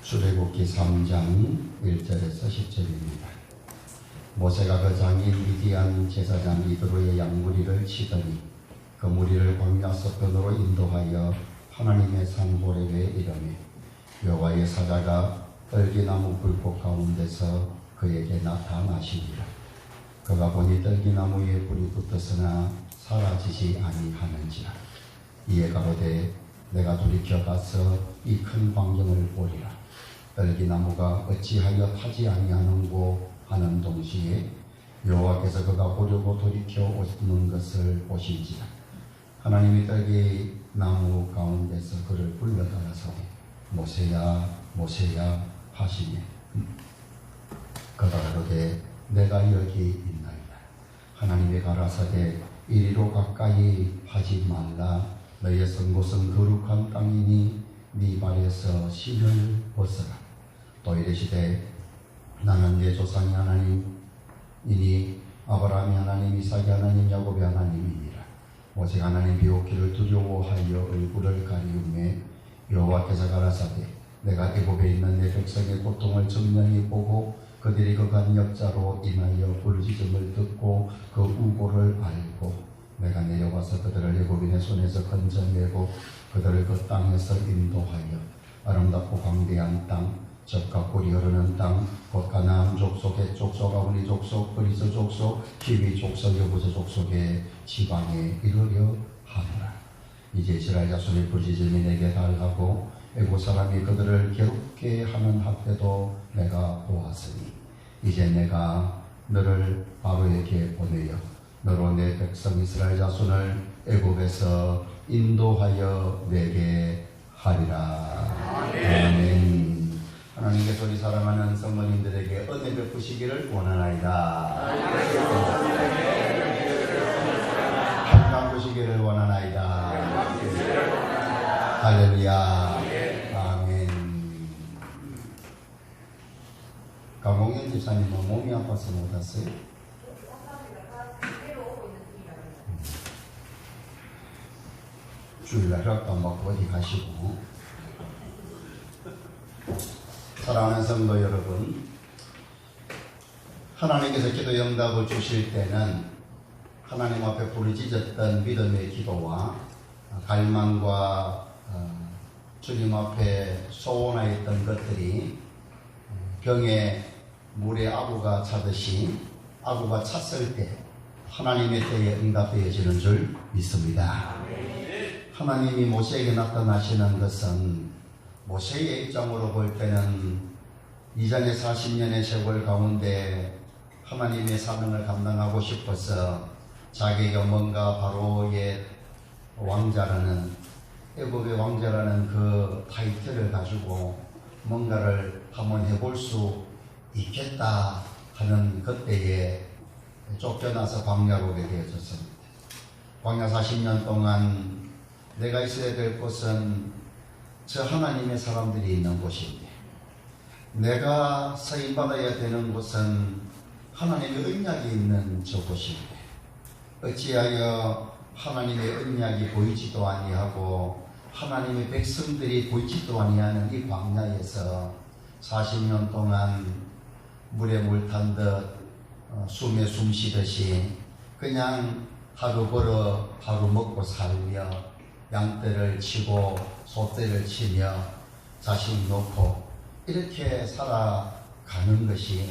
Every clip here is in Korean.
출애굽기 3장 1절에서 10절입니다. 모세가 그 장인 미디안 제사장 이드로의 양무리를 치더니 그 무리를 광야 서편으로 인도하여 하나님의 산 호렙에 이르매 여호와의 사자가 떨기나무 불꽃 가운데서 그에게 나타나시니라. 그가 보니 떨기나무 위에 불이 붙었으나 사라지지 아니하는지라. 이에 가로되 내가 돌이켜 가서 이 큰 광경을 보리라. 떨기나무가 어찌하여 타지 아니하는고 하는 동시에 여호와께서 그가 보려고 돌이켜 오는 것을 보신지라. 하나님이 떨기나무 가운데서 그를 불러다가서 모세야 모세야 하시니 그가 가로되 내가 여기 있나이다. 하나님이 가라사대 이리로 가까이 하지 말라. 너의 선 곳은 거룩한 땅이니 네 발에서 신을 벗어라. 또 이르시되 나는 내 조상의 하나님이니 아브라함의 하나님, 이삭의 하나님, 야곱의 하나님이니라. 모세가 하나님 비옵기를 두려워하여 얼굴을 가리우매 여호와께서 가라사대 내가 애굽에 있는 내 백성의 고통을 정면히 보고 그들이 그간 역자로 인하여 부르짖음을 듣고 그 우고를 알고 내가 내려와서 그들을 애굽인의 손에서 건져내고 그들을 그 땅에서 인도하여 아름답고 광대한 땅 젖과 꿀이 흐르는 땅 곧 가나안 족속, 헷 족속, 아모리 족속, 브리스 족속, 히위 족속, 여부스 족속의 지방에 이르려 하노라. 이제 이스라엘 자손의 부르짖음이 내게 달하고 애국 사람이 그들을 괴롭게 하는 학대도 내가 보았으니 이제 내가 너를 바로에게 보내어 너로 내 백성 이스라엘 자손을 애국에서 인도하여 내게 하리라. 아멘. 하나님께서 우리 사랑하는 성도님들에게 은혜 베푸시기를 원하나이다. 평강 주시기를 원하나이다. 할렐루야. 아멘. 강홍현 집사님은 몸이 아파서 못 왔어요? 주일날 허락도 안 받고 어디 가시고. 사랑하는 성도 여러분, 하나님께서 기도 응답을 주실 때는 하나님 앞에 부르짖었던 믿음의 기도와 갈망과 주님 앞에 소원하였던 것들이 병에 물에 아구가 차듯이 아구가 찼을 때 하나님의 때에 응답되어지는 줄 믿습니다. 하나님이 모세에게 나타나시는 것은 모세의 입장으로 볼 때는 이전의 40년의 세월 가운데 하나님의 사명을 감당하고 싶어서 자기가 뭔가 바로의 왕자라는 애굽의 왕자라는 그 타이틀을 가지고 뭔가를 한번 해볼 수 있겠다 하는 그때에 쫓겨나서 광야로 오게 되어졌습니다. 광야 40년 동안 내가 있어야 될 곳은 저 하나님의 사람들이 있는 곳인데 내가 서임받아야 되는 곳은 하나님의 언약이 있는 저 곳인데 어찌하여 하나님의 언약이 보이지도 아니하고 하나님의 백성들이 보이지도 아니하는 이 광야에서 40년 동안 물에 물 탄 듯 숨에 숨 쉬듯이 그냥 하루 벌어 하루 먹고 살며 양떼를 치고 소떼를 치며 자식 놓고 이렇게 살아가는 것이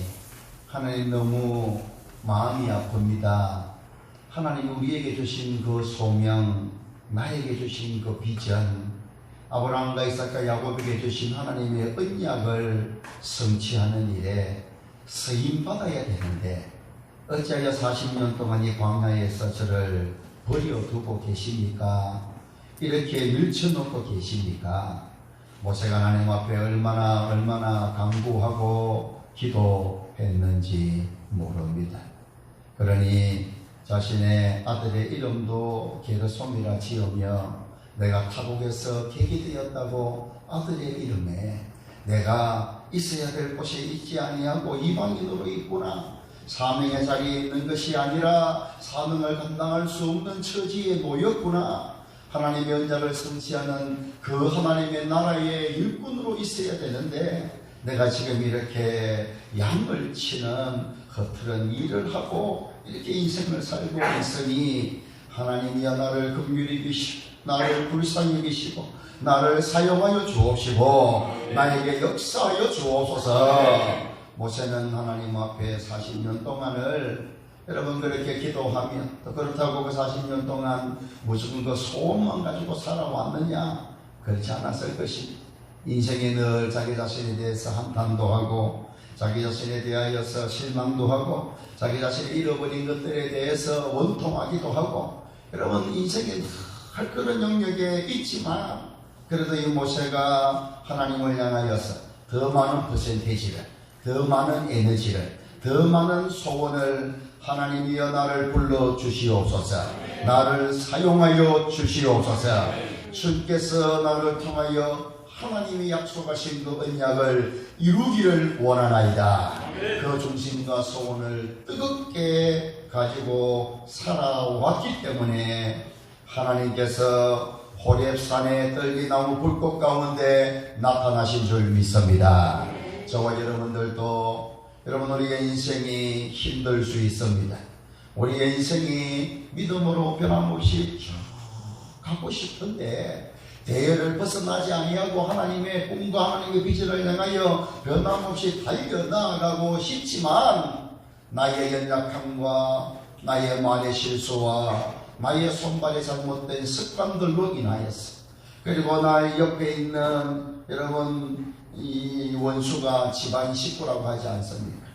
하나님 너무 마음이 아픕니다. 하나님 우리에게 주신 그 소명, 나에게 주신 그 비전, 아브라함과 이삭과 야곱에게 주신 하나님의 언약을 성취하는 일에 쓰임받아야 되는데 어찌하여 40년 동안 이 광야에서 저를 버려두고 계십니까? 이렇게 밀쳐놓고 계십니까? 모세가 하나님 앞에 얼마나 간구하고 기도했는지 모릅니다. 그러니 자신의 아들의 이름도 게르솜이라 지으며 내가 타국에서 객이 되었다고 아들의 이름에 내가 있어야 될 곳에 있지 아니하고 이방인으로 있구나. 사명의 자리에 있는 것이 아니라 사명을 감당할 수 없는 처지에 놓였구나 하나님의 언약을 성취하는 그 하나님의 나라의 일꾼으로 있어야 되는데 내가 지금 이렇게 양을 치는 허투른 일을 하고 이렇게 인생을 살고 있으니 하나님이여 나를 긍휼히 여기시고 나를 불쌍히 여기시고 나를 사용하여 주옵시고 나에게 역사하여 주옵소서. 모세는 하나님 앞에 40년 동안을 여러분 그렇게 기도하며 또 그렇다고 그 40년 동안 무슨 그 소원만 가지고 살아왔느냐? 그렇지 않았을 것입니다. 인생에 늘 자기 자신에 대해서 한탄도 하고 자기 자신에 대하여서 실망도 하고 자기 자신이 잃어버린 것들에 대해서 원통하기도 하고 여러분 인생에 늘 그런 영역에 있지만 그래도 이 모세가 하나님을 향하여서 더 많은 퍼센테이지를 더 많은 에너지를 더 많은 소원을 하나님이여 나를 불러주시옵소서. 나를 사용하여 주시옵소서. 주께서 나를 통하여 하나님이 약속하신 그 언약을 이루기를 원하나이다. 그 중심과 소원을 뜨겁게 가지고 살아왔기 때문에 하나님께서 호렙산의 떨기나무 불꽃 가운데 나타나신 줄 믿습니다. 저와 여러분들도 여러분 우리의 인생이 힘들 수 있습니다. 우리의 인생이 믿음으로 변함없이 쭉 가고 싶은데 대열을 벗어나지 아니하고 하나님의 꿈과 하나님의 비전을 향하여 변함없이 달려나가고 싶지만 나의 연약함과 나의 말의 실수와 나의 손발의 잘못된 습관들로 인하여서 그리고 나의 옆에 있는 여러분 이 원수가 집안 식구라고 하지 않습니까?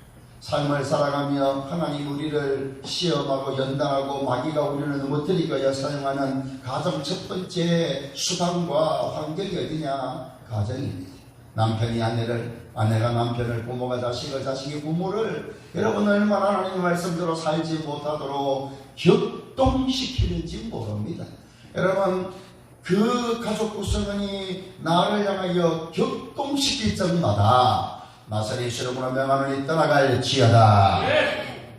삶을 살아가며 하나님 우리를 시험하고 연단하고 마귀가 우리를 넘어뜨리기 위해 사용하는 가장 첫 번째 수단과 환경이 어디냐? 가정입니다. 남편이 아내를, 아내가 남편을, 부모가 자식을, 자식이 부모를 여러분 얼마나 하나님의 말씀대로 살지 못하도록 격동시키는지 모릅니다. 여러분 그 가족 구성원이 나를 향하여 격동시킬 적마다 나사렛 이름으로 명하노니 떠나갈지어다.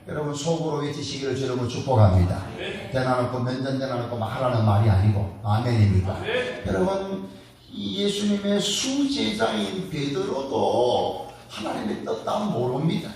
여러분 속으로 외치시기를 주름을 축복합니다. 대나놓고 면전 대나놓고 말하는 말이 아니고 아멘입니다. 여러분 예수님의 수제자인 베드로도 하나님의 뜻 다 모릅니다.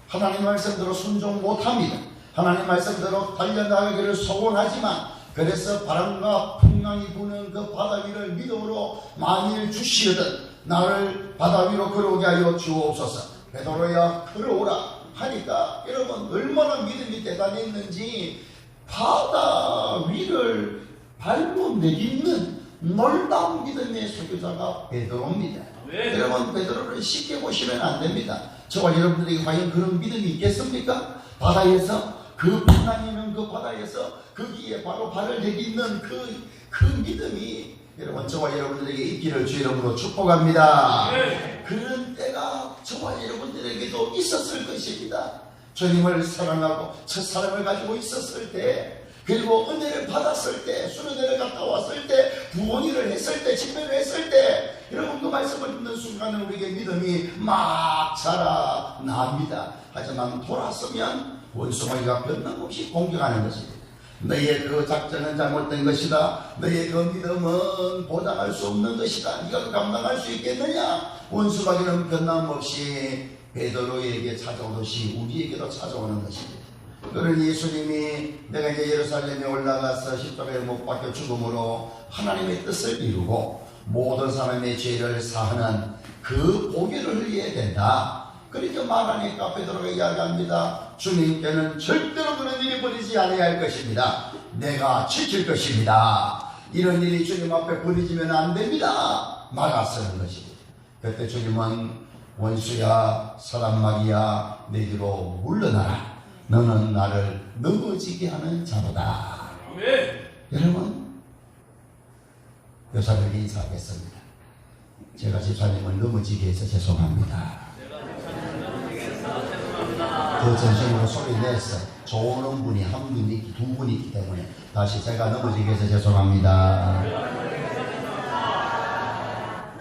하나님 말씀대로 순종 못합니다. 하나님 말씀대로 달려나가기를 소원하지만 그래서 바람과 풍랑이 부는 그 바다 위를 믿음으로 만일 주시거든 나를 바다 위로 걸어오게 하여 주옵소서. 베드로야 걸어오라 하니까 여러분 얼마나 믿음이 대단했는지 바다 위를 밟고 내딛는 놀라운 믿음의 소유자가 베드로입니다. 여러분 베드로를 쉽게 보시면 안 됩니다. 저와 여러분들에게 과연 그런 믿음이 있겠습니까? 바다에서 그 풍랑이는 그 바다에서 거기에 바로 발을 내딛는 그 믿음이 여러분 저와 여러분들에게 있기를 주 이름으로 축복합니다. 그런 때가 저와 여러분들에게도 있었을 것입니다. 주님을 사랑하고 첫사랑을 가지고 있었을 때 그리고 은혜를 받았을 때 수련회를 갔다 왔을 때 부모님을 했을 때 집회를 했을 때 여러분 그 말씀을 듣는 순간은 우리에게 믿음이 막 자라납니다. 하지만 돌았으면 원수마귀가 변함없이 공격하는 것입니다. 너의 그 작전은 잘못된 것이다. 너의 그 믿음은 보장할 수 없는 것이다. 네가 감당할 수 있겠느냐? 원수마귀는 변함없이 베드로에게 찾아오듯이 우리에게도 찾아오는 것입니다. 그러니 예수님이 내가 이제 예루살렘에 올라가서 십자가에 못 박혀 죽음으로 하나님의 뜻을 이루고 모든 사람의 죄를 사하는 그 보혈을 흘려야 된다. 그렇게 말하니까 베드로가 이야기합니다. 주님께는 절대로 그런 일이 벌이지 않아야 할 것입니다. 내가 지킬 것입니다. 이런 일이 주님 앞에 벌이지면 안 됩니다. 막아서는 것입니다. 그때 주님은 원수야 사람마귀야 내게로 물러나라. 너는 나를 넘어지게 하는 자로다. 여러분 여사님께 인사하겠습니다. 제가 집사님을 넘어지게 해서 죄송합니다. 그 전심으로 소리 내서 좋은 분이 한 분이 두 분이 있기 때문에 다시 제가 넘어지게 해서 죄송합니다.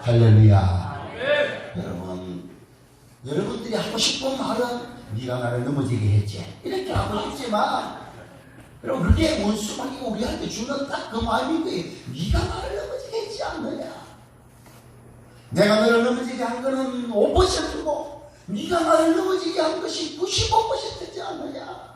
할렐루야. 여러분 여러분들이 하고 싶은 말은 네가 나를 넘어지게 했지 이렇게 하고 싶지만 그럼 그게 원수막이 우리한테 주는 딱 그 마음인데, 네가 나를 넘어지게 했지 않느냐? 내가 너를 넘어지게 한 거는 5%고 네가 나를 넘어지게 한 것이 95%지 않느냐?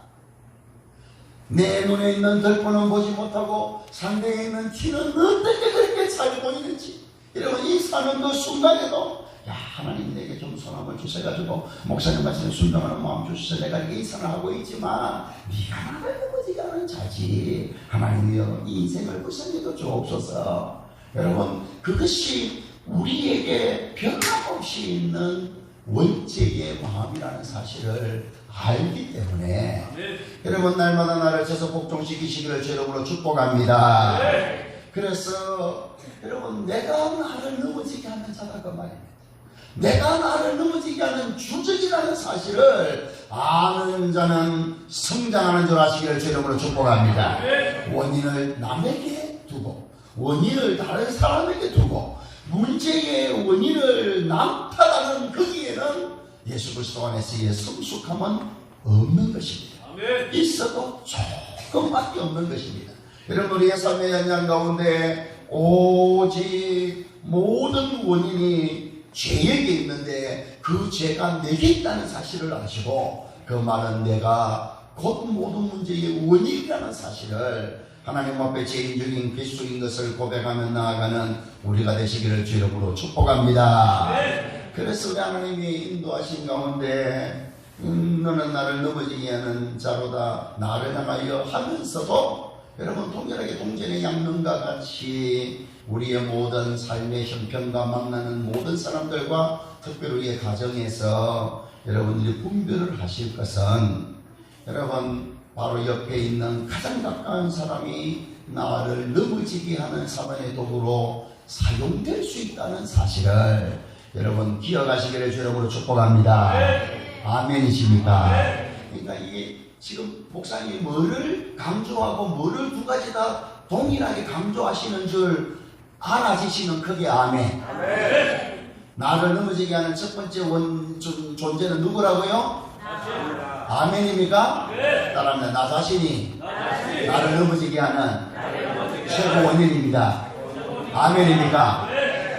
내 눈에 있는 덜보는 보지 못하고 상대에 있는 티는 어떻게 그렇게 잘 보이는지, 여러분 이 사는 그 순간에도 야, 하나님 내게 좀 소망을 주셔가지고 목사님 말씀에 순종하는 마음 주셔서 내가 이게 이 선을 하고 있지만 네가 나를 넘어지게 하는 자지, 하나님이여 이 인생을 불쌍히도 주옵소서. 여러분 그것이 우리에게 변함없이 있는 원죄의 마음이라는 사실을 알기 때문에 여러분 날마다 나를 쳐서 복종시키시기를 주님으로 축복합니다. 그래서 여러분 내가 나를 넘어지게 하는 자다 그 말입니다. 내가 나를 넘어지게 하는 주적이라는 사실을 아는 자는 성장하는 줄 아시기를 주님으로 축복합니다. 원인을 남에게 두고 원인을 다른 사람에게 두고 문제의 원인을 남탓하는 거기에는 예수 그리스도 안에서의 성숙함은 없는 것입니다. 있어도 조금밖에 없는 것입니다. 여러분 우리의 삶의 현장 가운데 오직 모든 원인이 죄에게 있는데 그 죄가 내게 있다는 사실을 아시고 그 말은 내가 곧 모든 문제의 원인이라는 사실을 하나님 앞에 죄인적인 필수인 것을 고백하며 나아가는 우리가 되시기를 주 이름으로 축복합니다. 그래서 우리 하나님이 인도하신 가운데 너는 나를 넘어지게 하는 자로다 나를 향하여 하면서도 여러분 동일하게 동전의 양면과 같이 우리의 모든 삶의 형편과 만나는 모든 사람들과 특별히 우리의 가정에서 여러분들이 분별을 하실 것은 여러분 바로 옆에 있는 가장 가까운 사람이 나를 넘어지게 하는 사단의 도구로 사용될 수 있다는 사실을 여러분 기억하시기를 주님으로 축복합니다. 아멘이십니까? 그러니까 이게 지금 목사님이 뭐를 강조하고 뭐를 두 가지 다 동일하게 강조하시는 줄 알아지시면 크게 아멘. 나를 넘어지게 하는 첫 번째 존재는 누구라고요? 아멘입니까? 따라합니다. 나 자신이 나를 넘어지게 하는 최고 원인입니다. 아멘입니까?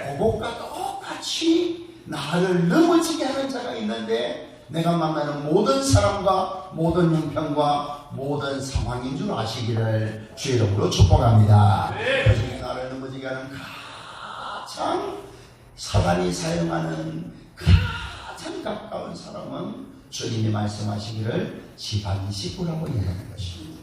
그것과 똑같이 나를 넘어지게 하는 자가 있는데 내가 만나는 모든 사람과 모든 형편과 모든 상황인 줄 아시기를 주의 이름으로 축복합니다. 그중에 나를 넘어지게 하는 가장 사단이 사용하는 가장 가까운 사람은 주님이 말씀하시기를 집안 식구라고 얘기하는 것입니다.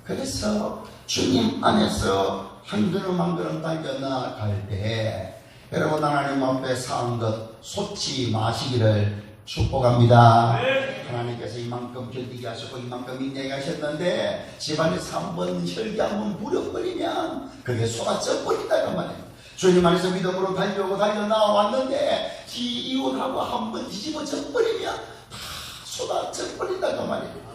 그래서 주님 안에서 한 걸음 한 걸음 달려 나아갈 때 여러분 하나님 앞에 사은 것 쏟지 마시기를 축복합니다. 하나님께서 이만큼 견디게 하셨고 이만큼 인내게 하셨는데 집안에서 한번 혈기 한번 부려버리면 그게 쏟아져 버린다고 말이에요. 주님 안에서 믿음으로 달려오고 달려 나왔는데 이웃하고 한번 뒤집어져 버리면 다 쏟아져 버린다고 말이에요.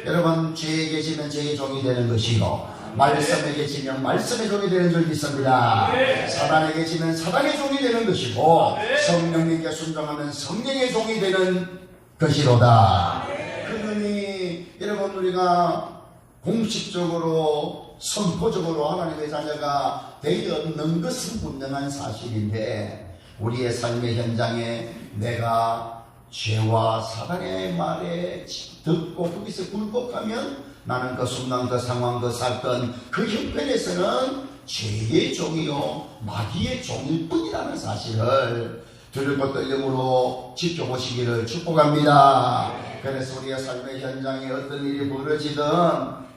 여러분 죄에 계시면 죄의 종이 되는 것이고 말씀에 계시면 말씀의 종이 되는 줄 믿습니다. 사단에 계시면 사단의 종이 되는 것이고 성령님께 순종하면 성령의 종이 되는 것이로다. 그러니 여러분 우리가 공식적으로 선포적으로 하나님의 자녀가 되었는 것은 분명한 사실인데 우리의 삶의 현장에 내가 죄와 사단의 말에 듣고 거기서 굴복하면 나는 그 순간 그 상황 그 사건 그 형편에서는 죄의 종이요 마귀의 종일 뿐이라는 사실을 들고 떨림으로 지켜보시기를 축복합니다. 그래서 우리의 삶의 현장에 어떤 일이 벌어지든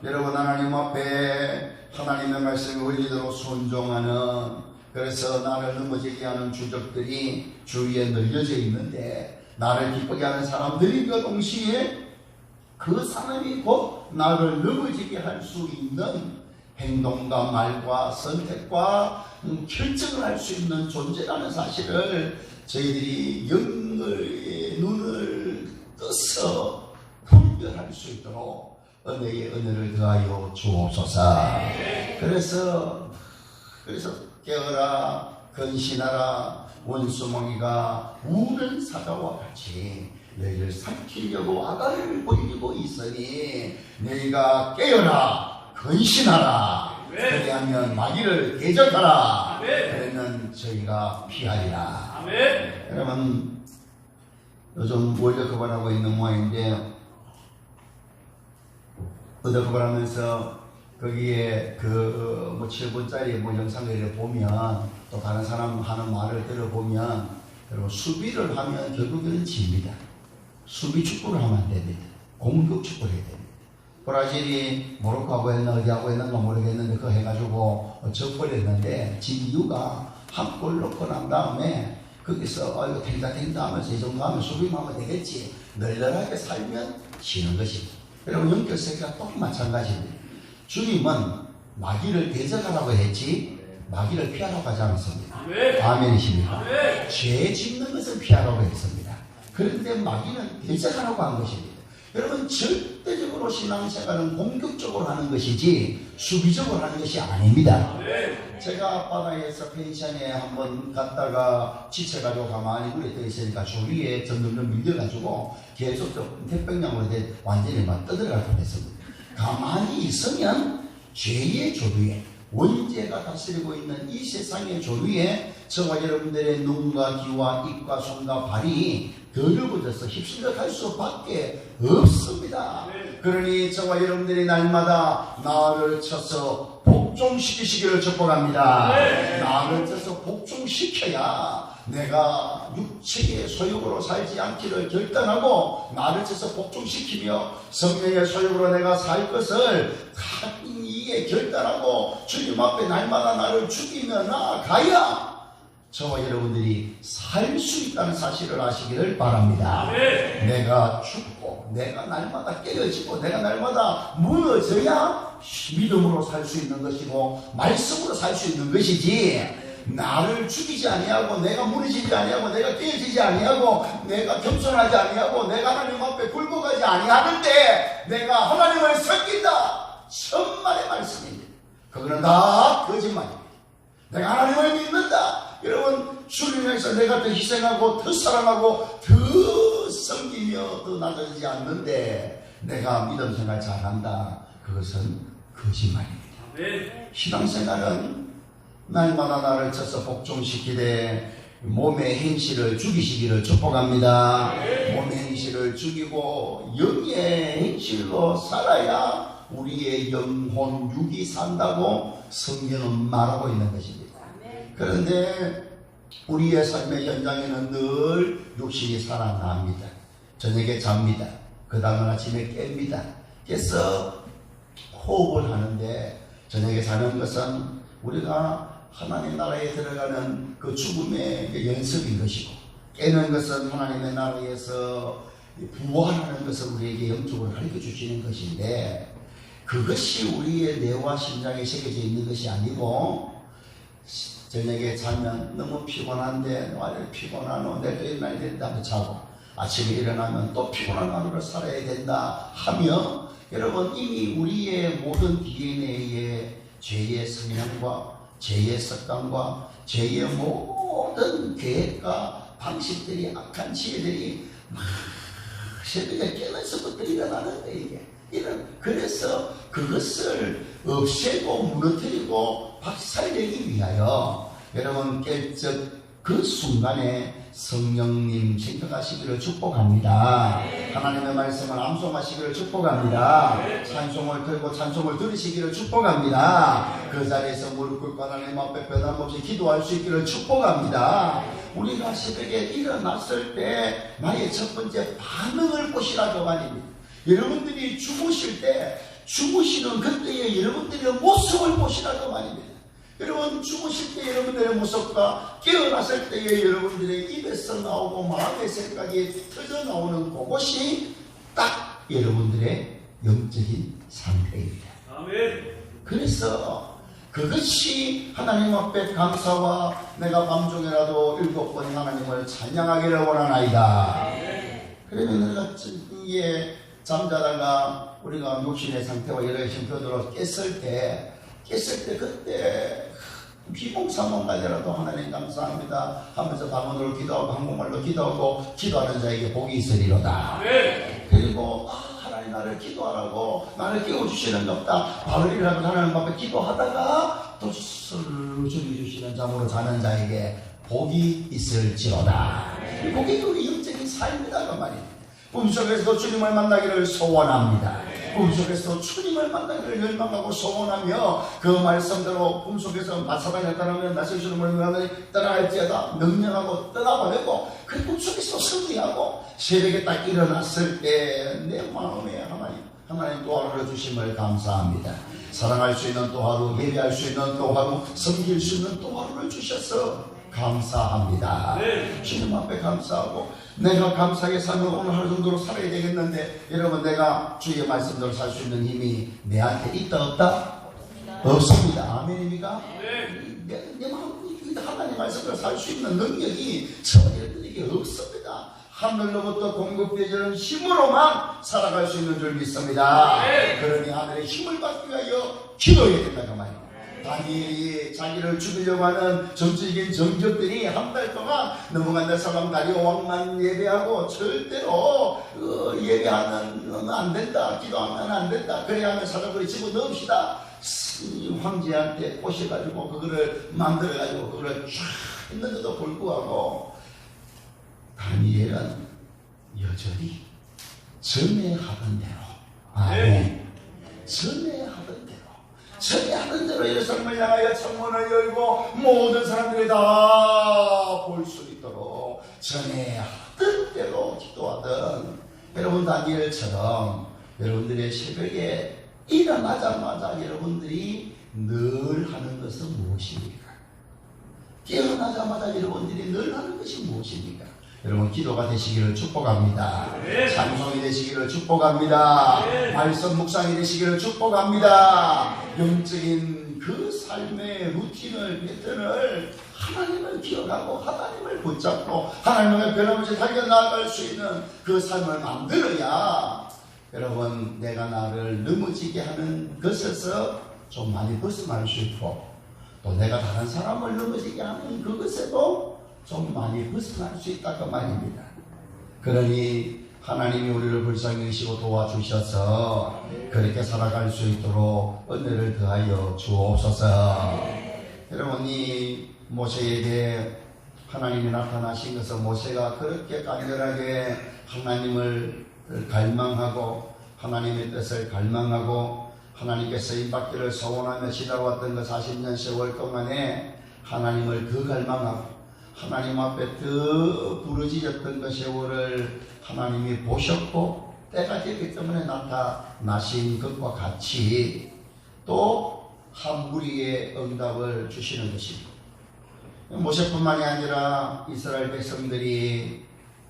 여러분 하나님 앞에 하나님의 말씀에 원리대로 순종하는 그래서 나를 넘어지게 하는 주적들이 주위에 늘려져 있는데 나를 기쁘게 하는 사람들인가 동시에 그 사람이 곧 나를 넘어지게 할 수 있는 행동과 말과 선택과 결정을 할 수 있는 존재라는 사실을 저희들이 영의 눈을 떠서 분별할 수 있도록 은혜의 은혜를 더하여 주옵소서. 그래서 깨어라 근신하라 원수멍이가 우는 사자와 같이 너희를 삼키려고 아가를 벌리고 있으니 너희가 깨어라 헌신하라. 그리하면 마귀를 대적하라. 그러면 저희가 피하리라. 여러분, 요즘 월드컵을 하고 있는 모양인데, 월드컵을 하면서 거기에 그 7분짜리 영상을 보면, 또 다른 사람 하는 말을 들어보면, 여러분, 수비를 하면 결국에는 집니다. 수비 축구를 하면 안 됩니다. 공격 축구를 해야 됩니다. 브라질이 모로코하고 했나 어디하고 했는가 모르겠는데 그거 해가지고 져버렸는데 진 이유가 한 골 넣고 난 다음에 거기서 이거 탱다 하면서 이 정도 하면 수비만 하면 되겠지. 널널하게 살면 지는 것입니다. 여러분, 영적 세계가 또 마찬가지입니다. 주님은 마귀를 대적하라고 했지 마귀를 피하라고 하지 않았습니다. 아멘이십니까? 죄 짓는 것을 피하라고 했습니다. 그런데 마귀는 대적하라고 한 것입니다. 여러분, 절대적으로 신앙생활은 공격적으로 하는 것이지 수비적으로 하는 것이 아닙니다. 제가 바다에서 펜션에 한번 갔다가 지쳐가지고 가만히 물에 떠 있으니까 조리에 점점 밀려가지고 계속 태평양으로 완전히 막 떠들어갈 뻔했습니다. 가만히 있으면 죄의 조류에, 원죄가 다스리고 있는 이 세상의 조류에 저와 여러분들의 눈과 귀와 입과 손과 발이 더러워져서 휩쓸려갈 수밖에 없습니다. 그러니 저와 여러분들이 날마다 나를 쳐서 복종시키시기를 축복합니다. 나를 쳐서 복종시켜야 내가 육체의 소욕으로 살지 않기를 결단하고 나를 쳐서 복종시키며 성령의 소욕으로 내가 살 것을 이에 결단하고 주님 앞에 날마다 나를 죽이며 나아가야 저와 여러분들이 살 수 있다는 사실을 아시기를 바랍니다. 내가 죽고 내가 날마다 깨어지고 내가 날마다 무너져야 믿음으로 살 수 있는 것이고 말씀으로 살 수 있는 것이지, 나를 죽이지 아니하고 내가 무너지지 아니하고 내가 깨어지지 아니하고 내가 겸손하지 아니하고 내가 하나님 앞에 굴복하지 아니하는데 내가 하나님을 섬긴다, 천만의 말씀입니다. 그거는 다 거짓말입니다. 내가 하나님을 믿는다, 여러분, 주를 위해서 내가 더 희생하고 더 사랑하고 더 섬기며 더 낮아지지 않는데 내가 믿음 생활 잘한다, 그것은 거짓말입니다. 신앙생활은 날마다 나를 쳐서 복종시키되 몸의 행실을 죽이시기를 축복합니다. 몸의 행실을 죽이고 영의 행실로 살아야 우리의 영혼 육이 산다고 성경은 말하고 있는 것입니다. 그런데 우리의 삶의 현장에는 늘 육신이 살아납니다. 저녁에 잡니다. 그 다음날 아침에 깹니다. 깨서 호흡을 하는데, 저녁에 사는 것은 우리가 하나님의 나라에 들어가는 그 죽음의 연습인 것이고, 깨는 것은 하나님의 나라에서 부활하는 것을 우리에게 영적으로 가르쳐 주시는 것인데, 그것이 우리의 뇌와 심장에 새겨져 있는 것이 아니고, 저녁에 자면 너무 피곤한데 오늘 피곤하노, 내일 일어나야 된다 하고 자고, 아침에 일어나면 또 피곤한 하루를 살아야 된다 하며, 여러분, 이미 우리의 모든 DNA에 죄의 성향과 죄의 습관과 죄의 모든 계획과 방식들이, 악한 지혜들이 막 새벽에 깨면서부터 일어나는 거예요. 이게 그래서 그것을 없애고 무너뜨리고 박살내기 위하여 여러분 깰 적 그 순간에 성령님 생각하시기를 축복합니다. 하나님의 말씀을 암송하시기를 축복합니다. 찬송을 들고 찬송을 들으시기를 축복합니다. 그 자리에서 무릎 꿇고 하나님 앞에 변함없이 기도할 수 있기를 축복합니다. 우리가 새벽에 일어났을 때 나의 첫 번째 반응을 보시라고 말입니다. 여러분들이 주무실 때 주무시는 그때의 여러분들의 모습을 보시라고 말입니다. 여러분, 주무실 때 여러분들의 모습과 깨어났을 때의 여러분들의 입에서 나오고 마음의 생각이 터져 나오는 그것이 딱 여러분들의 영적인 상태입니다. 아멘. 그래서 그것이 하나님 앞에 감사와 내가 밤중에라도 7번 하나님을 찬양하기를 원하나이다. 그러면 우리가 이게 잠자다가 우리가 육신의 상태와 여러 형편으로 깼을 때 그때 비몽사몽까지라도 하나님 감사합니다 하면서 방언으로 기도하고 한국말로 기도하고 기도하는 자에게 복이 있으리로다. 그리고 하나님 하나님 나를 기도하라고 나를 깨워주시는 게 없다. 바울이라고 하나님 앞에 기도하다가 또 술을 주시는 잠으로 자는 자에게 복이 있을지로다. 이 복이 우리 영적인 삶이다 그 말입니다. 꿈속에서 주님을 만나기를 소원합니다. 꿈속에서 주님을 만나기를 열망하고 소원하며 그 말씀대로 꿈속에서 마사방에 따르면 나서 주님을 떠나갈지어다 명령하고 떠나보내고 그 꿈속에서 승리하고 새벽에 딱 일어났을 때 내 마음에 하나님 또 하루를 주심을 감사합니다. 사랑할 수 있는 또 하루, 예배할 수 있는 또 하루, 섬길 수 있는 또 하루를 주셔서 감사합니다. 주님 앞에 감사하고 내가 감사하게 살면 오늘 하루 정도로 살아야 되겠는데 여러분 내가 주의 말씀대로 살 수 있는 힘이 내한테 있다 없다? 없습니다. 아멘입니까? 내 마음 하나님 말씀대로 살 수 있는 능력이 저에게 없습니다. 하늘로부터 공급되는 힘으로만 살아갈 수 있는 줄 믿습니다. 그러니 하늘의 힘을 받기 위하여 기도해야 된다 그 말입니다. 다니엘이 자기를 죽이려고 하는 정치적인 정적들이 한 달 동안 넘어간다 사람 다리오 왕만 예배하고 절대로 예배하면 안 된다, 기도하면 안 된다, 그래야 하면 사람들이 집어넣읍시다. 황제한테 꼬셔가지고 그거를 만들어가지고 그거를 쫙 했는데도 불구하고 다니엘은 여전히 전에 하던 대로 전에 하던 대로 예루살렘을 향하여 창문을 열고 모든 사람들이 다 볼 수 있도록 전에 하던 대로 기도하던 여러분 다니엘처럼 여러분들의 새벽에 일어나자마자 여러분들이 늘 하는 것은 무엇입니까? 깨어나자마자 여러분들이 늘 하는 것이 무엇입니까? 여러분 기도가 되시기를 축복합니다. 찬송이 되시기를 축복합니다. 말씀 묵상이 되시기를 축복합니다. 영적인 그 삶의 루틴을 패턴을 하나님을 기억하고 하나님을 붙잡고 하나님의 변함없이 달려나갈 수 있는 그 삶을 만들어야 여러분 내가 나를 넘어지게 하는 것에서 좀 많이 벗어날 수 있고 또 내가 다른 사람을 넘어지게 하는 그것에도 좀 많이 벗어날 수 있다고 말입니다. 그러니 하나님이 우리를 불쌍히 여기시고 도와주셔서 그렇게 살아갈 수 있도록 은혜를 더하여 주옵소서. 여러분이 모세에게 하나님이 나타나신 것은 모세가 그렇게 간절하게 하나님을 갈망하고 하나님의 뜻을 갈망하고 하나님께 쓰임받기를 소원하며 지나왔던 그 40년 세월 동안에 하나님을 더 갈망하고 하나님 앞에 더 부르짖었던 그 세월을 하나님이 보셨고 때가 되기 때문에 나타나신 것과 같이 또 한 무리의 응답을 주시는 것입니다. 모세뿐만이 아니라 이스라엘 백성들이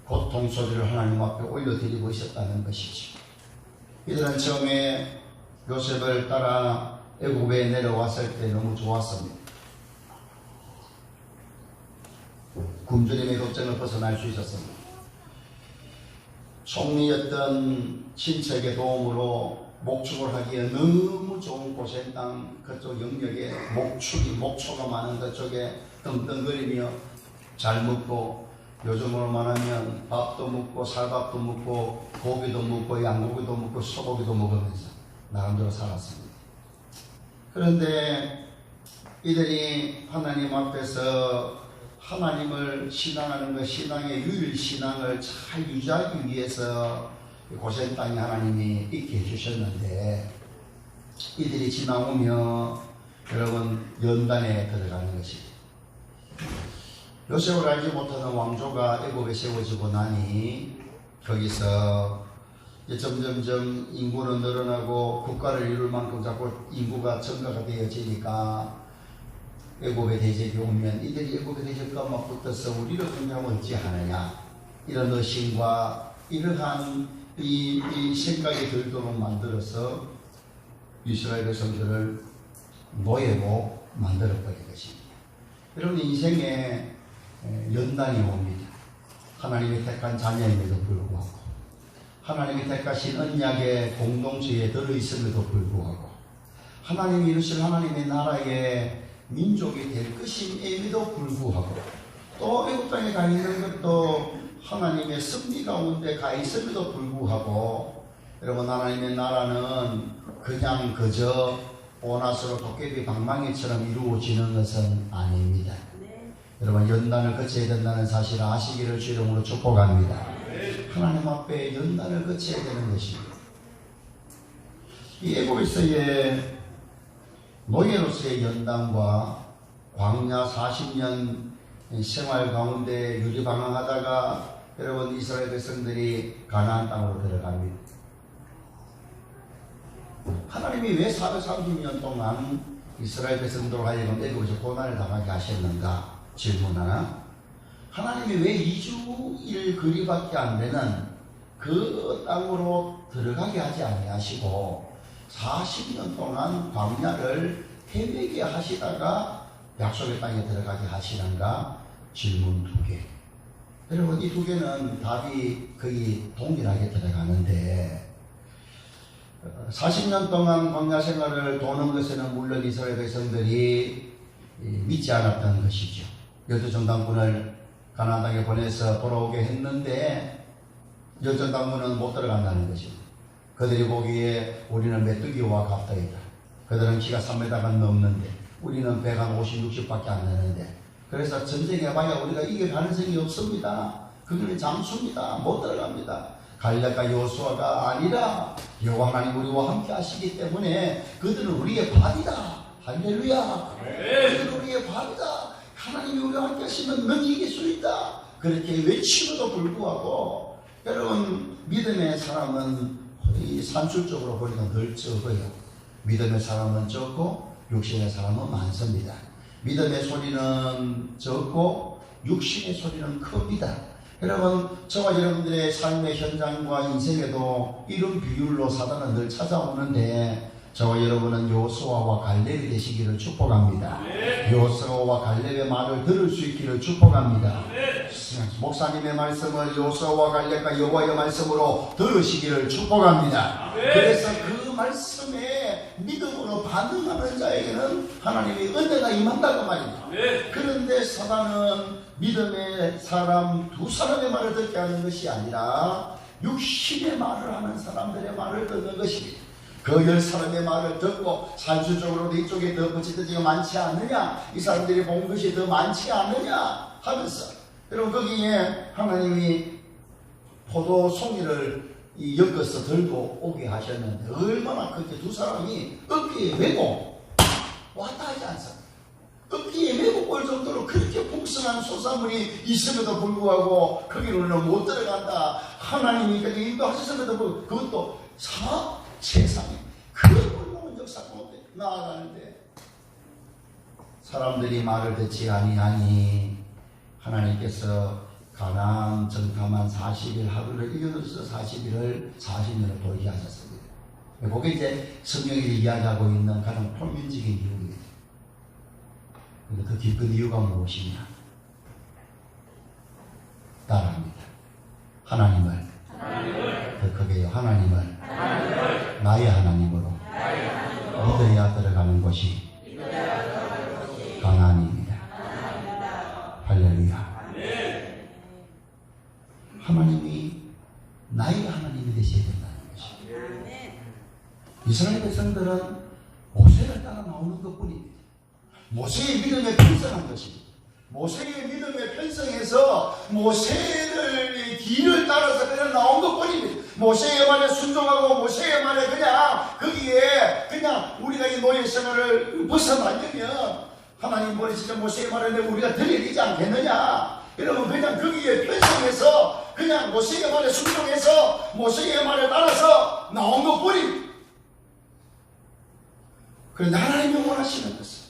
고통 소리를 하나님 앞에 올려드리고 있었다는 것이죠. 이들은 처음에 요셉을 따라 애굽에 내려왔을 때 너무 좋았습니다. 굶주림의 걱정을 벗어날 수 있었습니다. 총리였던 친척의 도움으로 목축을 하기에 너무 좋은 고센 땅 그쪽 영역에 목초가 많은 그쪽에 떵떵거리며 잘 먹고 요즘으로 말하면 밥도 먹고 살밥도 먹고 고기도 먹고 양고기도 먹고 소고기도 먹으면서 나름대로 살았습니다. 그런데 이들이 하나님 앞에서 하나님을 신앙하는 것, 신앙의 유일 신앙을 잘 유지하기 위해서 고센 땅에 하나님이 있게 해주셨는데 이들이 지나오며 여러분 연단에 들어가는 것입니다. 요셉을 알지 못하는 왕조가 애굽에 세워지고 나니 거기서 점점점 인구는 늘어나고 국가를 이룰 만큼 자꾸 인구가 증가가 되어지니까 애굽의 대적이 오면 이들이 애굽의 대적과 막 붙어서 우리를 공격하면 어찌하느냐 이런 의심과 이러한 이 생각이 들도록 만들어서 이스라엘 백성들을 노예로 만들어버린 것입니다. 여러분 인생에 연단이 옵니다. 하나님이 택한 자녀임에도 불구하고 하나님이 택하신 언약의 공동체에 들어있음에도 불구하고 하나님이 이루실 하나님의 나라의 민족이 될 것임에도 불구하고 또 애굽 땅에 가 있는 것도 하나님의 섭리 가운데 가 있음에도 불구하고 여러분, 하나님의 나라는 그냥 그저 보너스로 도깨비 방망이처럼 이루어지는 것은 아닙니다. 여러분, 연단을 거쳐야 된다는 사실을 아시기를 주 이름으로 축복합니다. 하나님 앞에 연단을 거쳐야 되는 것입니다. 이 애굽에서의 노예로서의 연단과 광야 40년 생활 가운데 유리방황하다가 여러분, 이스라엘 백성들이 가나안 땅으로 들어갑니다. 하나님이 왜 430년 동안 이스라엘 백성들로 하여금 애굽에서 고난을 당하게 하셨는가 질문 하나. 하나님이 왜 2주일 거리밖에 안 되는 그 땅으로 들어가게 하지 아니하시고 40년 동안 광야를 헤매게 하시다가 약속의 땅에 들어가게 하시는가? 질문 2개. 여러분, 이 2개는 답이 거의 동일하게 들어가는데 40년 동안 광야 생활을 도는 것에는 물론 이스라엘 백성들이 믿지 않았던 것이죠. 여두전당군을 가나안 땅에 보내서 돌아오게 했는데 여두전당군은 못 들어간다는 것입니다. 그들이 보기에 우리는 메뚜기와 같다이다. 그들은 키가 3m가 넘는데 우리는 배가 50, 60밖에 안 되는데 그래서 전쟁해봐야 우리가 이길 가능성이 없습니다. 그들은 장수입니다. 못 들어갑니다. 갈렙과 여호수아가 아니라 여호와 하나님 우리와 함께 하시기 때문에 그들은 우리의 밥이다. 할렐루야. 그들은 우리의 밥이다. 하나님이 우리와 함께 하시면 넌 이길 수 있다. 그렇게 외치고도 불구하고 여러분, 믿음의 사람은 이 산술적으로 보니까 늘 적어요. 믿음의 사람은 적고 육신의 사람은 많습니다. 믿음의 소리는 적고 육신의 소리는 큽니다. 여러분, 저와 여러분들의 삶의 현장과 인생에도 이런 비율로 사단은 늘 찾아오는데 저와 여러분은 여호수아와 갈렙이 되시기를 축복합니다. 여호수아와 갈렙의 말을 들을 수 있기를 축복합니다. 목사님의 말씀을 여호수아와 갈렙과 여호와의 말씀으로 들으시기를 축복합니다. 그래서 그 말씀에 믿음으로 반응하는 자에게는 하나님의 은혜가 임한다고 말입니다. 그런데 사단은 믿음의 사람 2사람의 말을 듣게 하는 것이 아니라 육신의 말을 하는 사람들의 말을 듣는 것입니다. 그 10사람의 말을 듣고 산수적으로도 이쪽에 더 부치드지가 많지 않느냐, 이 사람들이 본 것이 더 많지 않느냐 하면서 여러분, 거기에 하나님이 포도 송이를 엮어서 들고 오게 하셨는데 얼마나 그렇게 2사람이 어깨에 메고 왔다 하지 않습니까? 어깨에 메고 올 정도로 그렇게 풍성한 소사물이 있음에도 불구하고 거기로는 못 들어간다. 하나님이 거기 인도하셨음에도 불구하고 그것도 세상에 그런 놀라운 역사 가운데 나아가는데 사람들이 말을 듣지 아니하니 하나님께서 가나안 정탐한 40일 하루를 이겨서 40일을 40년을 돌게 하셨습니다. 그게 이제 성경이 이야기하고 있는 가장 표면적인 이유입니다. 근데 그 깊은 이유가 무엇이냐? 따라합니다. 하나님을 더 크게요. 하나님을 나의 하나님으로 믿어야 들어가는 곳이 가나안입니다. 할렐루야. 하나님이 나의 하나님이 되셔야 된다는 것입니다. 이스라엘 백성들은 모세를 따라 나오는 것뿐입니다. 모세의 믿음에 편성한 것입니다. 모세의 믿음에 편성해서 모세를 뒤를 따라서 그냥 나온 것뿐입니다. 모세의 말에 순종하고 모세의 말에 그냥 거기에 그냥 우리가 이 노예 생활을 벗어나려면 하나님 보내시는 모세의 말을 우리가 들어야 되지 않겠느냐. 여러분, 그냥 거기에 편성해서 그냥 모세의 말에 순종해서 모세의 말에 따라서 나온 것뿐입니다. 그런데 하나님이 원하시는 것은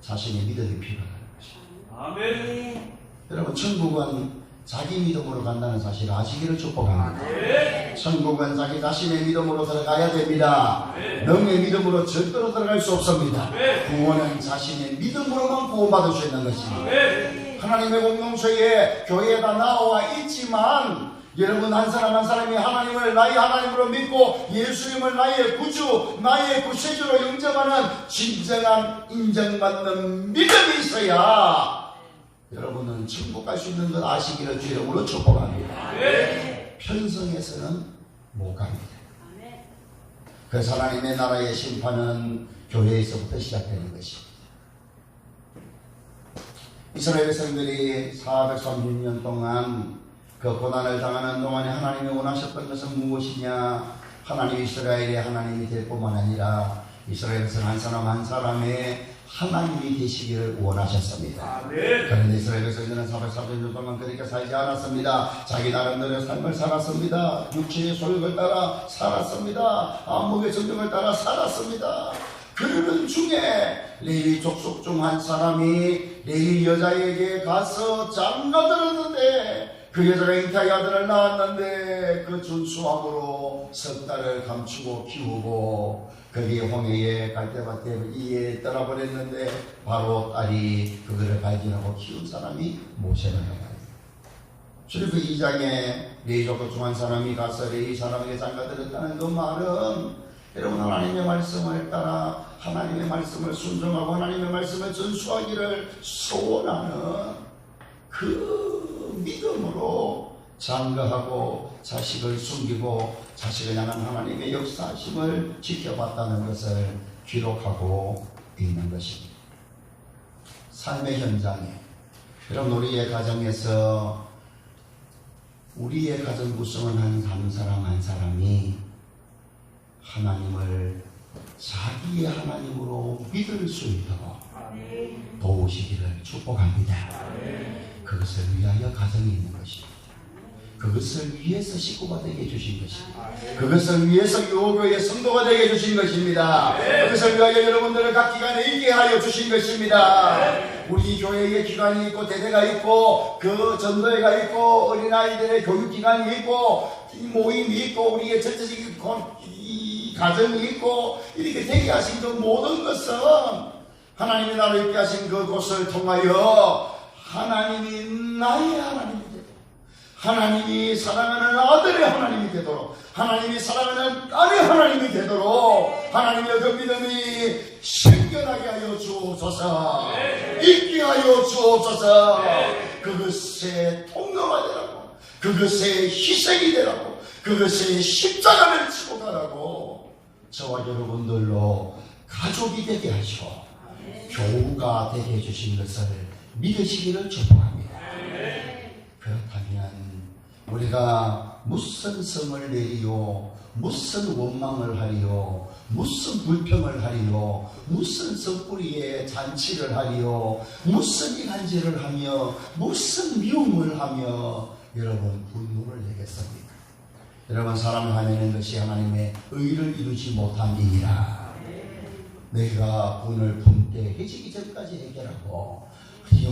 자신의 믿음이 필요하다는 것입니다. 아멘. 여러분, 천국은 자기 믿음으로 간다는 사실을 아시기를 축복합니다. 아멘. 천국은 자기 자신의 믿음으로 들어가야 됩니다. 아멘. 너의 믿음으로 절대로 들어갈 수 없습니다. 아멘. 구원은 자신의 믿음으로만 구원받을 수 있는 것입니다. 아멘. 하나님의 공동체에 교회가 나와 있지만 여러분, 한 사람 한 사람이 하나님을 나의 하나님으로 믿고 예수님을 나의 구주, 나의 구세주로 영접하는 진정한 인정받는 믿음이 있어야 여러분은 천국 갈 수 있는 것 아시기를 주의 이름으로 축복합니다. 편성해서는 못 갑니다. 그래서 하나님의 나라의 심판은 교회에서부터 시작되는 것입니다. 이스라엘 백성들이 430년 동안 그 고난을 당하는 동안에 하나님이 원하셨던 것은 무엇이냐? 하나님 이스라엘의 하나님이 될 뿐만 아니라 이스라엘 백성 한 사람 한 사람의 하나님이 되시기를 원하셨습니다. 그런데 이스라엘 백성들은 430년 동안 그렇게 살지 않았습니다. 자기 나름대로의 삶을 살았습니다. 육체의 소욕을 따라 살았습니다. 안목의 정욕을 따라 살았습니다. 그러는 중에 레위 족속 중 한 사람이 레위 여자에게 가서 장가들었는데 그 여자가 잉타의 아들을 낳았는데 그 준수함으로 석 달을 감추고 키우고 거기에 홍해에 갈대밭에 이에 떠나버렸는데 바로 딸이 그거를 발견하고 키운 사람이 모세라고 합니다. 출애굽 2장에 레위 족속 중 한 사람이 가서 레위 사람에게 장가들었다는 그 말은 여러분 하나님의 말씀을 따라 하나님의 말씀을 순종하고 하나님의 말씀을 전수하기를 소원하는 그 믿음으로 장가하고 자식을 숨기고 자식을 향한 하나님의 역사심을 지켜봤다는 것을 기록하고 있는 것입니다. 삶의 현장에 여러분 우리의 가정에서 우리의 가정 구성은 한 사람 한 사람이 하나님을 자기의 하나님으로 믿을 수 있도록 도우시기를 축복합니다. 그것을 위하여 가정이 있는 것입니다. 그것을 위해서 식구가 되게 해주신 것입니다. 그것을 위해서 교회의 성도가 되게 해주신 것입니다. 그것을 위하여 여러분들을 각 기관에 있게 하여 주신 것입니다. 우리 교회에 기관이 있고 대대가 있고 그 전도회가 있고 어린아이들의 교육기관이 있고 모임이 있고 우리의 전체적인 가정이 있고 이렇게 되게 하신 그 모든 것은 하나님이 나를 있게 하신 그곳을 통하여 하나님이 나의 하나님이 되도록 하나님이 사랑하는 아들의 하나님이 되도록 하나님이 사랑하는 딸의 하나님이 되도록 하나님의 그 믿음이 생겨나게 하여 주옵소서. 있게 하여 주옵소서. 그것의 통로가 되라고 그것의 희생이 되라고 그것의 십자가를 치고 가라고 저와 여러분들로 가족이 되게 하시고 교우가 되게 해주신 것을 믿으시기를 축복합니다. 그렇다면 우리가 무슨 성을 내리요 무슨 원망을 하리요 무슨 불평을 하리요 무슨 섣부리에 잔치를 하리요 무슨 이간질을 하며 무슨 미움을 하며 여러분 분노를 내겠습니까? 여러분 사람을 화내는 것이 하나님의 의를 이루지 못한 일이라 내가 분을 품되 해지기 전까지 해결하고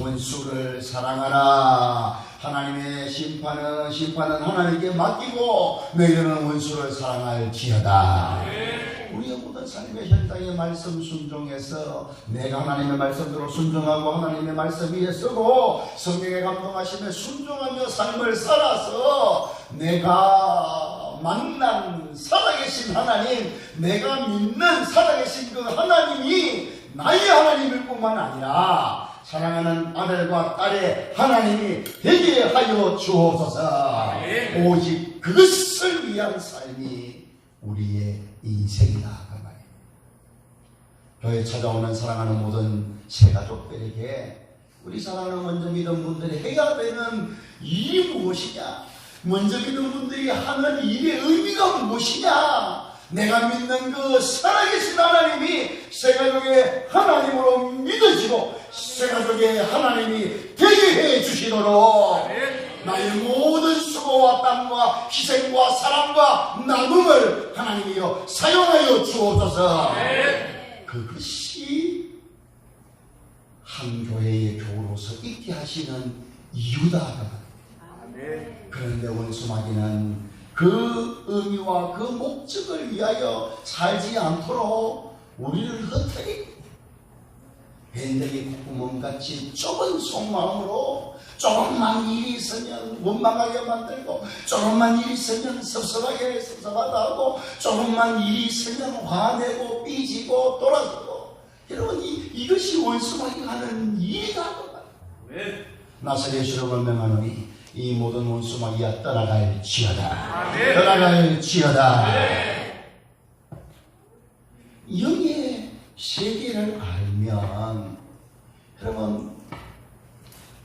원수를 사랑하라. 하나님의 심판은 하나님께 맡기고 너희는 원수를 사랑할지어다. 우리의 모든 삶의 현장의 말씀 순종해서 내가 하나님의 말씀대로 순종하고 하나님의 말씀 위에 서고 성령의 감동하심에 순종하며 삶을 살아서 내가 만난 살아계신 하나님 내가 믿는 살아계신 그 하나님이 나의 하나님일 뿐만 아니라 사랑하는 아들과 딸의 하나님이 되게 하여 주옵소서. 오직 그것을 위한 삶이 우리의 인생이다 그 말이에요. 교회에 찾아오는 사랑하는 모든 새가족들에게 우리 사랑하는 먼저 믿은 분들이 해야 되는 일이 무엇이냐, 먼저 믿은 분들이 하는 일의 의미가 무엇이냐, 내가 믿는 그 살아계신 하나님이 새가족의 하나님으로 믿어지고 새가족의 하나님이 되게 해 주시도록 나의 모든 수고와 땀과 희생과 사랑과 나눔을 하나님이여 사용하여 주옵소서. 그것이 한 교회의 교우로서 있게 하시는 이유다. 그런데 원수마귀는 그 의미와 그 목적을 위하여 살지 않도록 우리를 흩어리고 밴댕이 콧구멍같이 좁은 속마음으로 조금만 일이 있으면 원망하게 만들고 조금만 일이 있으면 섭섭하다 하고 조금만 일이 있으면 화내고 삐지고 돌아서고 여러분 이것이 원수마귀가 하는 일이다. 나사렛 예수로 명하노니 이 모든 원수마귀야 떠나갈지어다. 떠나갈지어다. 영의 세계를 알면, 그러면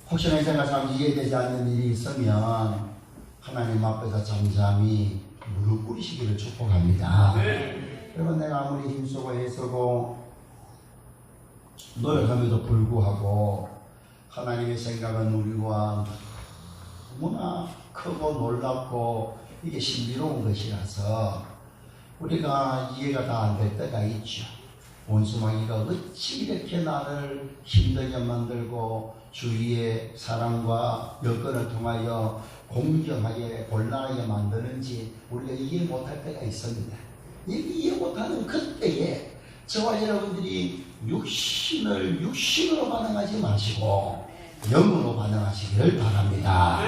혹시나 이 생각하면 이해되지 않는 일이 있으면 하나님 앞에서 잠잠히 무릎 꿇으시기를 축복합니다. 여러분, 내가 아무리 힘쓰고 애쓰고 노력함에도 불구하고 하나님의 생각은 우리와 너무나 크고 놀랍고 이게 신비로운 것이라서 우리가 이해가 다 안 될 때가 있죠. 원수마귀가 어찌 이렇게 나를 힘들게 만들고 주위의 사람과 여건을 통하여 공정하게 곤란하게 만드는지 우리가 이해 못할 때가 있습니다. 이해 못하는 그때에 저와 여러분들이 육신으로 반응하지 마시고 영으로 반응하시기를 바랍니다.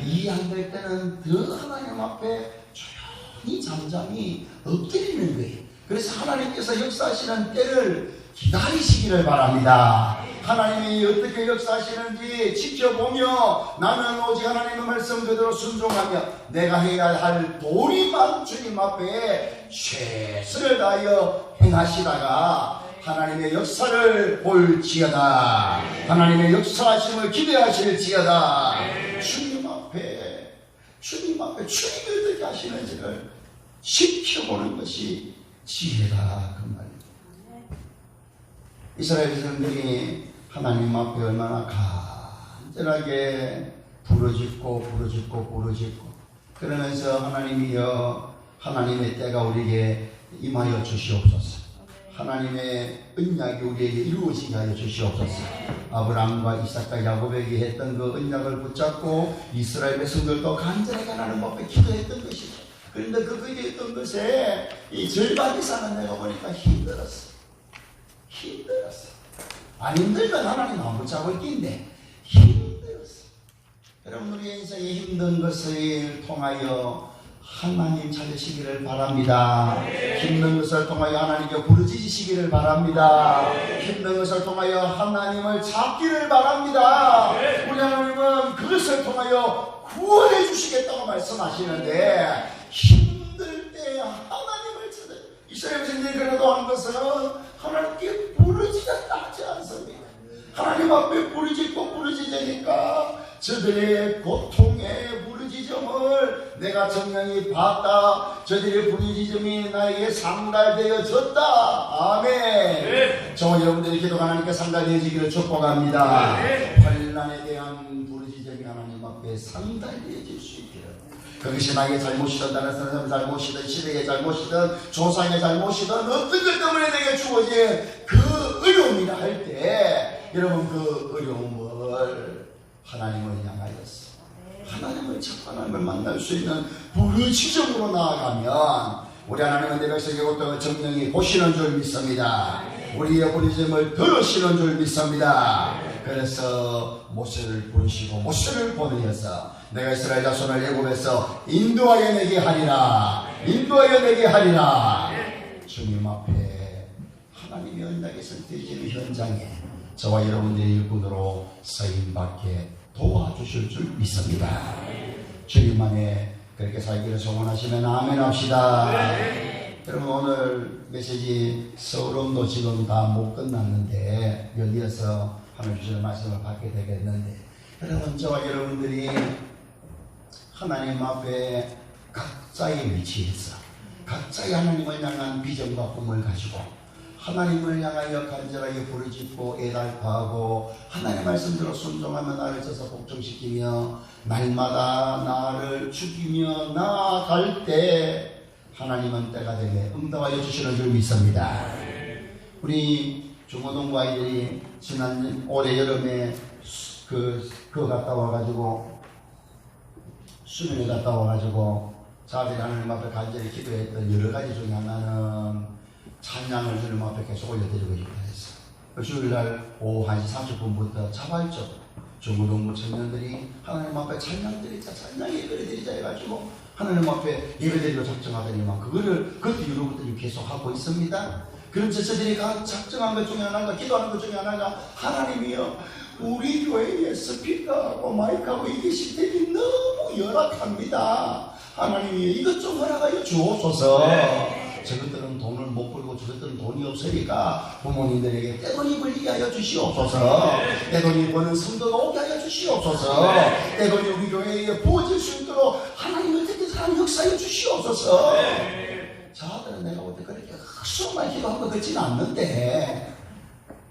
이해 안 될 때는 더 하나님 앞에 조용히 잠잠히 엎드리는 거예요. 그래서 하나님께서 역사하시는 때를 기다리시기를 바랍니다. 하나님이 어떻게 역사하시는지 지켜보며 나는 오직 하나님의 말씀 그대로 순종하며 내가 해야 할 도리만 주님 앞에 최선을 다하여 행하시다가 하나님의 역사를 볼지어다. 하나님의 역사하심을 기대하실지어다. 주님 앞에 주님이 어떻게 하시는지를 지켜보는 것이 지혜다, 그 말입니다. 이스라엘 백성들이 하나님 앞에 얼마나 간절하게 부르짖고 그러면서 하나님이여 하나님의 때가 우리에게 임하여 주시옵소서. 하나님의 언약이 우리에게 이루어지게 하여 주시옵소서. 아브라함과 이삭과 야곱에게 했던 그 언약을 붙잡고 이스라엘 백성들도 간절하게 하나님 앞에 기도했던 것이죠. 그런데 그 기도했던 것에 이 절반 이상은 내가 보니까 힘들었어. 안 힘들면 하나님 안 붙잡을 있긴데 힘들었어. 여러분, 우리 인생의 힘든 것을 통하여 하나님 찾으시기를 바랍니다. 힘든 것을 통하여 하나님께 부르짖으시기를 바랍니다. 힘든 것을 통하여 하나님을 찾기를 바랍니다. 우리 하나님은 그것을 통하여 구원해 주시겠다고 말씀하시는데 힘들 때 하나님을 찾아요. 이스라엘 백성들이 그래도 한 것은 하나님께 부르짖었다 하지 않습니다. 하나님 앞에 부르짖으니까 저들의 고통의 부르짖음을 내가 정령히 봤다. 저들의 부르짖음이 나에게 상달되어졌다. 아멘. 저와 여러분들의 기도가 하나님께 상달되어지기를 축복합니다. 환난에 대한 부르짖음이 하나님 앞에 상달되어질 수 있기를. 그것이 나의 잘못이든 다른 사람의 잘못이든 시대의 잘못이든 조상의 잘못이든 어떤 것 때문에 내게 주어진 그 어려움이라 할 때 여러분, 그 어려움을 하나님을 향하여서 하나님을 찾고 하나님을 만날 수 있는 부르짖음으로 나아가면 우리 하나님은 내 백성의 고통을 정령히 보시는 줄 믿습니다. 우리의 부르짖음을 들으시는 줄 믿습니다. 그래서 모세를 부르시고 모세를 보내어서 내가 이스라엘 자손을 애굽에서 인도하여 내게 하리라. 주님 앞에 하나님의 언약에 설득되는 현장에 저와 여러분들의 일꾼으로 쓰임받게 도와주실 줄 믿습니다. 주님만에 그렇게 살기를 소원하시면 아멘 합시다. 여러분, 오늘 메시지 서울온도 지금 다 못 끝났는데 여기에서 하나님 주시는 말씀을 받게 되겠는데, 여러분, 저와 여러분들이 하나님 앞에 각자의 위치에서 각자의 하나님을 향한 비전과 꿈을 가지고 하나님을 향하여 간절하게 부르짖고 애달파하고 하나님의 말씀대로 순종하며 나를 쳐서 복종시키며 날마다 나를 죽이며 나아갈 때 하나님은 때가 되게 응답하여 주시는 줄 믿습니다. 우리 중고등부 아이들이 지난 올해 여름에 그거 갔다 와가지고 수련회 갔다 와가지고 자들이 하나님 앞에 간절히 기도했던 여러 가지 중에 하나는 찬양을 주님 앞에 계속 올려드리고 싶다 했어. 주일날 오후 1시 30분부터 자발적으로 중고등부 청년들이 하나님 앞에 찬양 드리자, 찬양 예배를 드리자 해가지고 하나님 앞에 예배드리고 작정하더니만 그것도 이후로부터 계속 하고 있습니다. 그런 저들이 작정한 것 중에 하나가, 기도하는 것 중에 하나가, 하나님이여 우리 교회에 스피커하고 마이크하고 이게 시스템이 너무 열악합니다. 하나님이여 이것 좀 허락하여 주옵소서. 저것들은 돈을 못 벌고 저것들은 돈이 없으니까 부모님들에게 떼돈이 벌리게 하여 주시옵소서. 떼돈이 버는 성도가 오게 하여 주시옵소서. 떼돈이 우리 교회에 부어질 수 있도록 하나님을 택해서 하나님 역사해 주시옵소서. 저들은 내가 볼 때 그렇게 수많이 기도한 것 같지는 않는데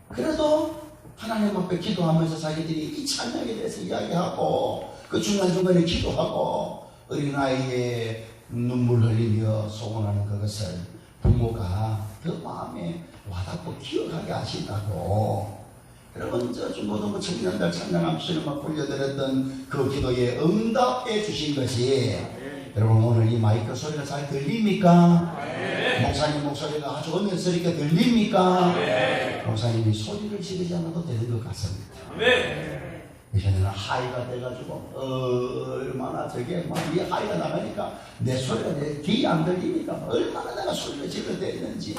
그래도 하나님 앞에 기도하면서 자기들이 이 찬양에 대해서 이야기하고 그 중간중간에 기도하고 어린아이의 눈물 흘리며 소원하는 그것을 부모가 그 마음에 와닿고 기억하게 하신다고. 여러분 저 중고등부 청년들 찬양함수를 막 불려드렸던 그 기도에 응답해 주신 것이 여러분 오늘 이 마이크 소리가 잘 들립니까? 목사님 목소리가 아주 은혜스럽게 들립니까? 목사님이 소리를 지르지 않아도 되는 것 같습니다. 이제는 하이가 돼가지고 얼마나 저게 막 이 하이가 나가니까 내 소리가 내 귀에 안 들리니까 얼마나 내가 소리를 질러야 되는지.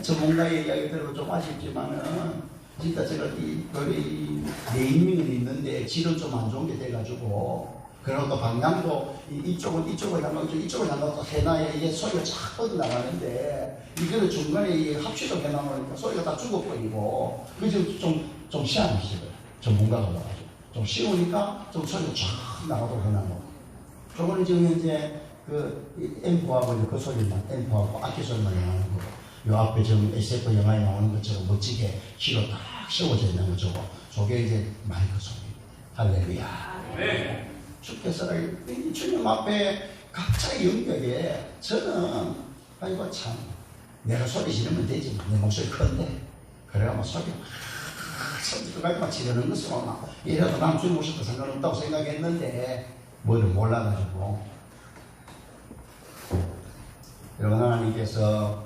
전문가의 이야기 들으면 좀 아쉽지만은 진짜 제가 이 네이밍은 있는데 질은 좀 안 좋은 게 돼가지고 그리고 또 방향도 이쪽을 향하고 이쪽을 향하고 해놔야 이게 소리가 쫙 뻗어나가는데 이거를 중간에 이 합치도 해놔놓으니까 소리가 다 죽어버리고 그래서 좀 시원하시더라고요. 전문가가 와가지고 좀 쉬우니까 좀 소리가 쫙 나가도록 해놔놓고 저거는 지금 이제 그 앰프하고 그 소리만 앰프하고 악기 소리만 나가는 거. 요 앞에 지금 SF 영화에 나오는 것처럼 멋지게 키로 딱 세워져 있는 거 저거. 저게 이제 마이크 소리입니다. 할렐루야. 주께서 주님 앞에 각자의 영역에 저는 아이고 참 내가 소리 지르면 되지만 내 목소리 큰데 그래야 뭐 소리가 막 지르는 것은 이래도 난 주님 오셔도 상관없다고 생각했는데 뭐를 몰라가지고 여러분 하나님께서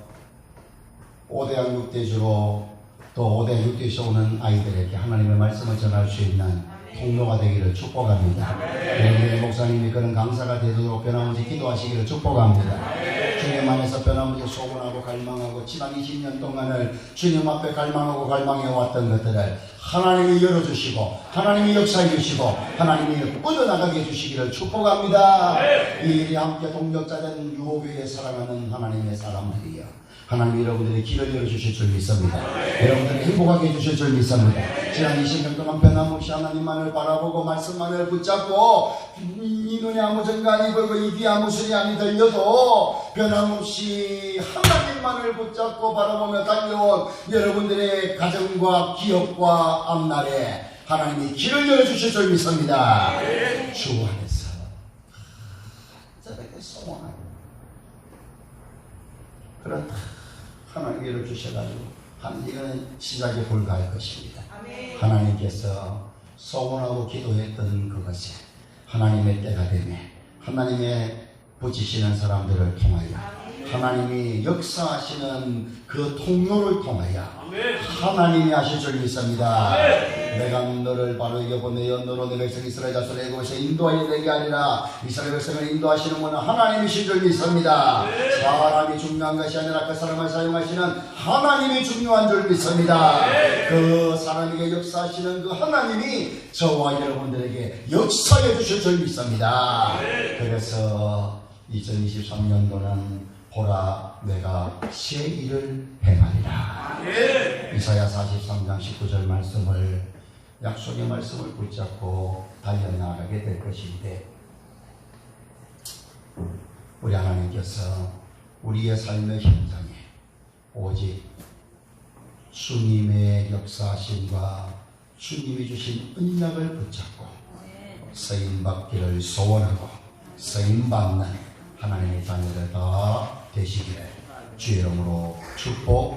5대양 6대주로 또 5대양 6대에서 오는 아이들에게 하나님의 말씀을 전할 수 있는 통로가 되기를 축복합니다. 여러분의 목사님이 그런 강사가 되도록 변함없이 기도하시기를 축복합니다. 주님 안에서 변함없이 소원하고 갈망하고 지난 20년 동안을 주님 앞에 갈망하고 갈망해왔던 것들을 하나님이 열어주시고 하나님이 역사해 주시고 하나님이 뻗어나가게 해주시기를 축복합니다. 이 일이 함께 동력자된 유오교회 사랑하는 하나님의 사람들이여 하나님 여러분들의 길을 열어주실 줄 믿습니다. 여러분들이 행복하게 해주실 줄 믿습니다. 지난 20년 동안 변함없이 하나님만을 바라보고 말씀만을 붙잡고 이 눈에 아무 정간이 보이고 이 귀에 아무 소리 안 들려도 변함없이 하나님만을 붙잡고 바라보며 달려온 여러분들의 가정과 기업과 앞날에 하나님이 길을 열어주실 줄 믿습니다. 주 안에서 저렇게 소원하고 그런 하나님 열어주셔가지고 이거는 시작에 불과할 것입니다. 하나님께서 소원하고 기도했던 그것이 하나님의 때가 되매 하나님의 붙이시는 사람들을 통하여 하나님이 역사하시는 그 통로를 통하여 하나님이 하실 줄 믿습니다. 내가 너를 바로 여보내어 너로 내 백성 이스라엘 자손을 애굽에서 인도하여 내게 하리라. 이스라엘 백성을 인도하시는 분은 하나님이신 줄 믿습니다. 사람이 중요한 것이 아니라 그 사람을 사용하시는 하나님이 중요한 줄 믿습니다. 그 사람에게 역사하시는 그 하나님이 저와 여러분들에게 역사해 주실 줄 믿습니다. 그래서 2023년도는 보라 내가 새 일을 행하리라. 이사야 43장 19절 말씀을 약속의 말씀을 붙잡고 달려나가게 될 것인데 우리 하나님께서 우리의 삶의 현장에 오직 주님의 역사하심과 주님이 주신 언약을 붙잡고 쓰임받기를 소원하고 쓰임받는 하나님의 자녀들 다 되시기를 주의 이름으로 축복